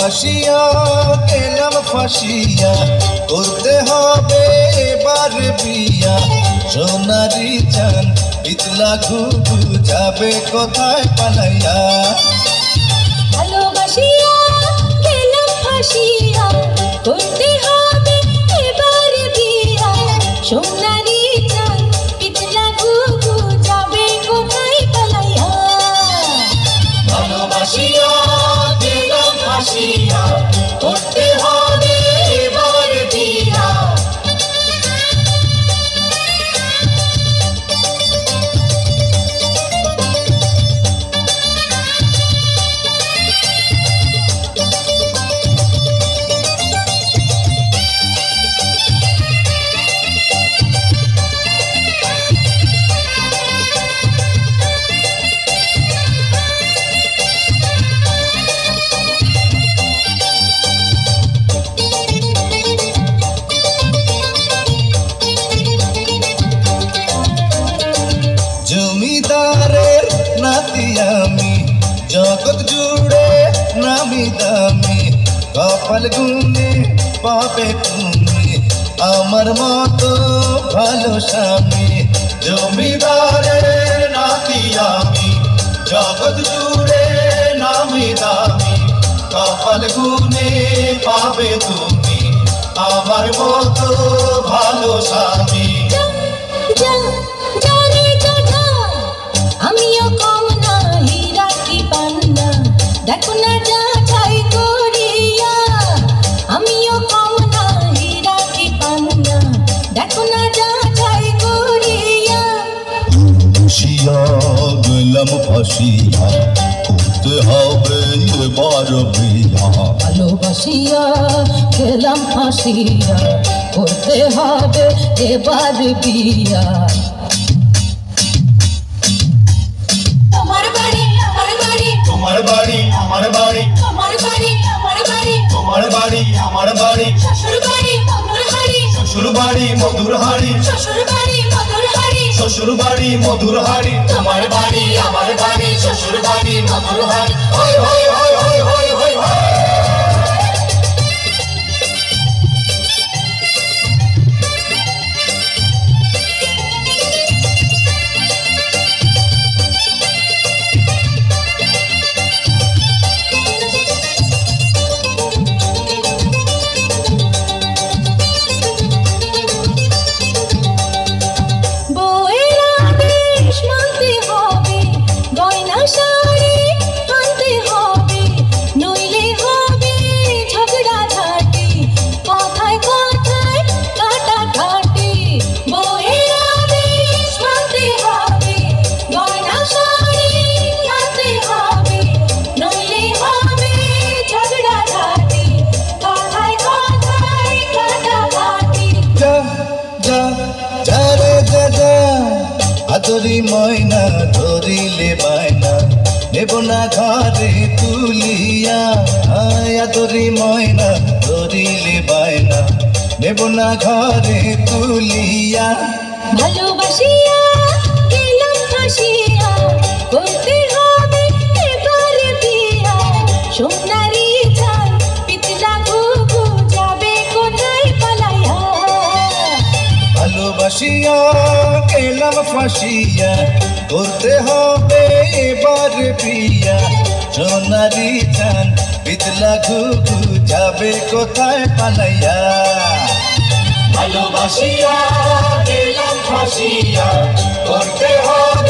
ভালোবাসিয়া গেলাম ফাঁসিয়া, করতে হবে এবার বিয়া। সোনারি চান পিতলা ঘুঘু যাবে কোথায় পালাইয়া। ভালোবাসিয়া গেলাম ফাঁসিয়া, করতে হবে এবার বিয়া। সোনারি চান পিতলা ঘুঘু যাবে কোথায় পালাইয়া। ভালোবাসিয়া গেলাম ফাঁসিয়া, করতে হবে এবার বিয়া। জমিদারের নাতি আমি, জগৎ জুড়ে নামি দামি। কপাল গুনে পাবে তুমি আমার মতো ভালো স্বামী। জমিদারের নাতি আমি, জগৎ জুড়ে নামি দামি। কপাল গুনে পাবে তুমি আমার মতো ভালো স্বামী। আমিও কম না হীরা কি পান্না, দেখো না যাচাই করিয়া। আমিও কম না হীরা কি পান্না, দেখো না যাচাই করিয়া। ভালোবাসিয়া গেলাম ফাঁসিয়া, করতে হবে এবার বিয়া। ভালোবাসিয়া গেলাম ফাঁসিয়া, করতে হবে এবার বিয়া। তোমার বাড়ি আমার বাড়ি, তোমার বাড়ি আমার বাড়ি, তোমার বাড়ি আমার বাড়ি। শ্বশুর বাড়ি মধুর হাড়ি, শ্বশুর বাড়ি মধুর হাড়ি, শ্বশুর বাড়ি মধুর হাড়ি, শ্বশুর বাড়ি মধুর হাড়ি। তোমার বাড়ি আমার বাড়ি, শ্বশুর বাড়ি মধুর হাড়ি। হই হই হই হই হই হই হই। আদরি ময়না ধরিলে বায়না, নেব না ঘরে তুলিয়া। আদরি ময়না ধরিলে বায়না, নেব না ঘরে তুলিয়া। ভালোবাসিয়া গেলাম ফাঁসিয়া, করতে হবে এবার বিয়া। সোনারি চান পিতলা ঘুঘু যাবে কোথায় পালাইয়া। ভালোবাসিয়া গেলাম ফাঁসিয়া, করতে হবে এবার বিয়া। সোনারি চান পিতলা ঘুঘু যাবে কোথায় পালাইয়া। ভালোবাসিয়া গেলাম ফাঁসিয়া, করতে হবে